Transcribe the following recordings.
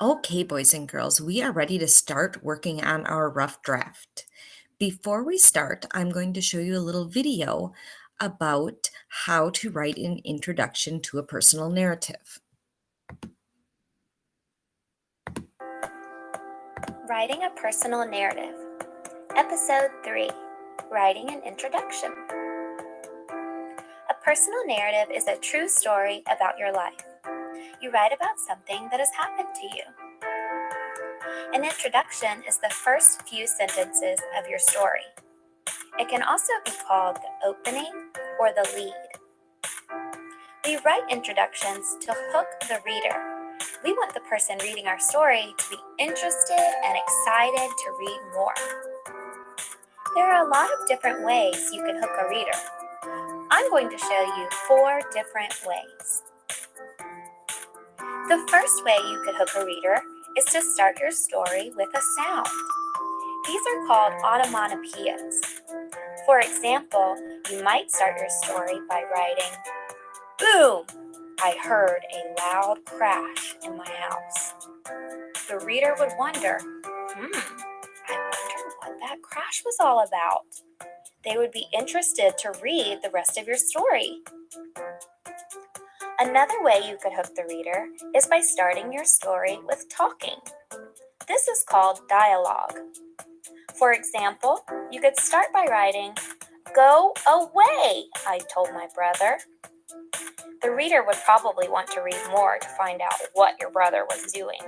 Okay, boys and girls, we are ready to start working on our rough draft. Before we start, I'm going to show you a little video about how to write an introduction to a personal narrative. Writing a personal narrative. Episode 3, Writing an Introduction. A personal narrative is a true story about your life. You write about something that has happened to you. An introduction is the first few sentences of your story. It can also be called the opening or the lead. We write introductions to hook the reader. We want the person reading our story to be interested and excited to read more. There are a lot of different ways you can hook a reader. I'm going to show you 4 different ways. The first way you could hook a reader is to start your story with a sound. These are called onomatopoeias. For example, you might start your story by writing, "Boom! I heard a loud crash in my house." The reader would wonder, I wonder what that crash was all about. They would be interested to read the rest of your story. Another way you could hook the reader is by starting your story with talking. This is called dialogue. For example, you could start by writing, "Go away, I told my brother." The reader would probably want to read more to find out what your brother was doing.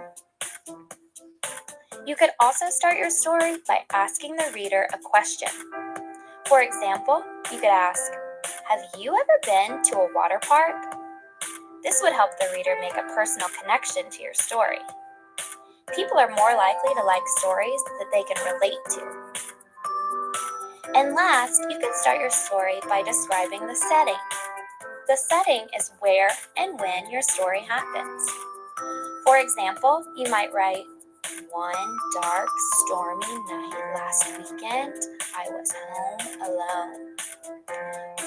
You could also start your story by asking the reader a question. For example, you could ask, "Have you ever been to a water park?" This would help the reader make a personal connection to your story. People are more likely to like stories that they can relate to. And last, you can start your story by describing the setting. The setting is where and when your story happens. For example, you might write, "One dark, stormy night last weekend, I was home alone."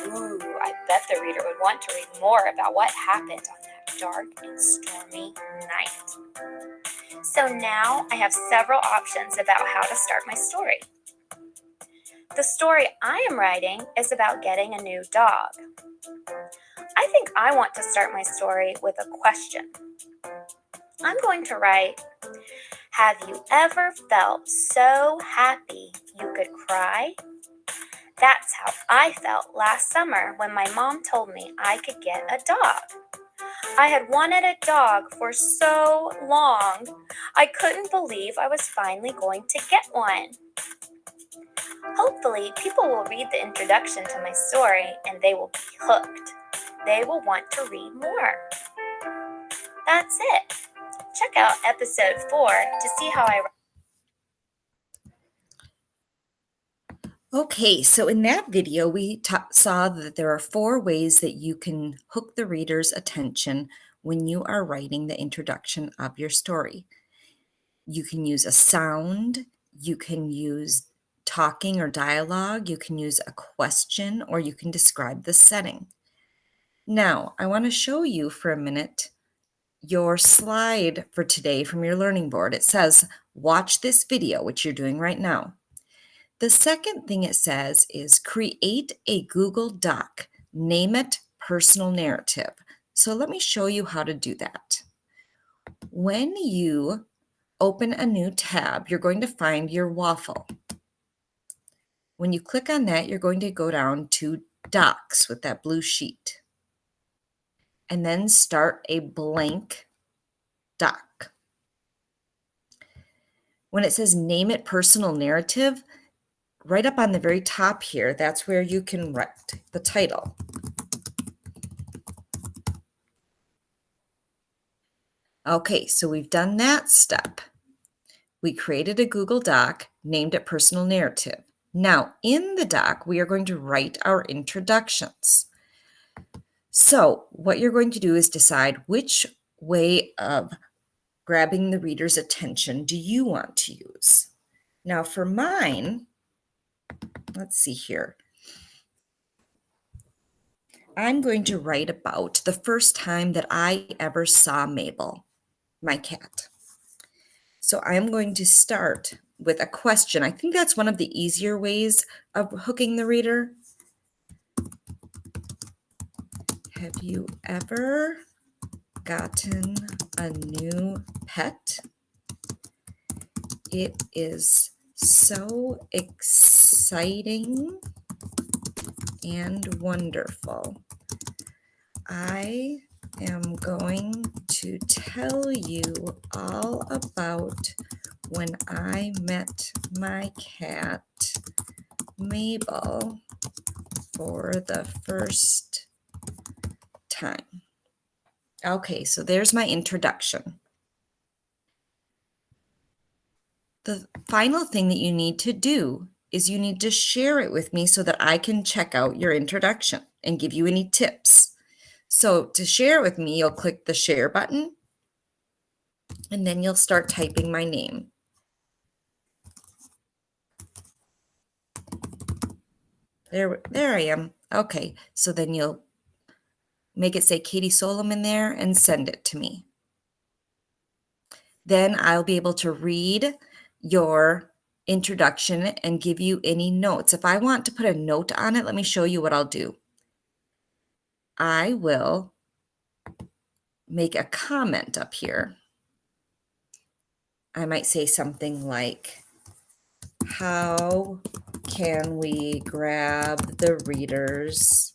Ooh, I bet the reader would want to read more about what happened on that dark and stormy night. So now I have several options about how to start my story. The story I am writing is about getting a new dog. I think I want to start my story with a question. I'm going to write, "Have you ever felt so happy you could cry?" That's how I felt last summer when my mom told me I could get a dog. I had wanted a dog for so long. I couldn't believe I was finally going to get one. Hopefully, people will read the introduction to my story and they will be hooked. They will want to read more. That's it. Check out episode 4 to see how I write. Okay, so in that video, we saw that there are 4 ways that you can hook the reader's attention when you are writing the introduction of your story. You can use a sound, you can use talking or dialogue, you can use a question, or you can describe the setting. Now, I want to show you for a minute your slide for today from your learning board. It says, watch this video, which you're doing right now. The second thing it says is create a Google Doc, name it personal narrative. So let me show you how to do that. When you open a new tab, you're going to find your waffle. When you click on that, you're going to go down to Docs with that blue sheet, and then start a blank doc. When it says name it personal narrative, right up on the very top here, that's where you can write the title. Okay, so we've done that step. We created a Google Doc, named it personal narrative. Now, in the doc, we are going to write our introductions. So what you're going to do is decide which way of grabbing the reader's attention do you want to use. Now for mine, let's see here. I'm going to write about the first time that I ever saw Mabel, my cat. So I'm going to start with a question. I think that's one of the easier ways of hooking the reader. Have you ever gotten a new pet? It is so exciting and wonderful. I am going to tell you all about when I met my cat, Mabel, for the first time. Okay, so there's my introduction. The final thing that you need to do is you need to share it with me so that I can check out your introduction and give you any tips. So to share with me, you'll click the share button and then you'll start typing my name. There I am. Okay, so then you'll make it say Katie Solomon there and send it to me. Then I'll be able to read your introduction and give you any notes. If I want to put a note on it, let me show you what I'll do. I will make a comment up here. I might say something like, how can we grab the reader's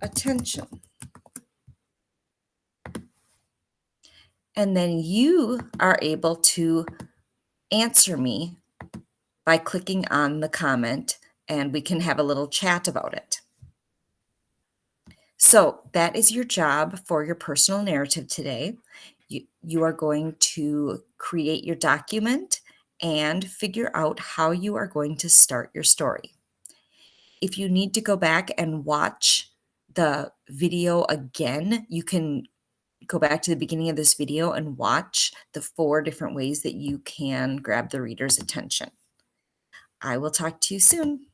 attention? And then you are able to answer me by clicking on the comment and we can have a little chat about it. So that is your job for your personal narrative today. You are going to create your document and figure out how you are going to start your story. If you need to go back and watch the video again, you can go back to the beginning of this video and watch the 4 different ways that you can grab the reader's attention. I will talk to you soon.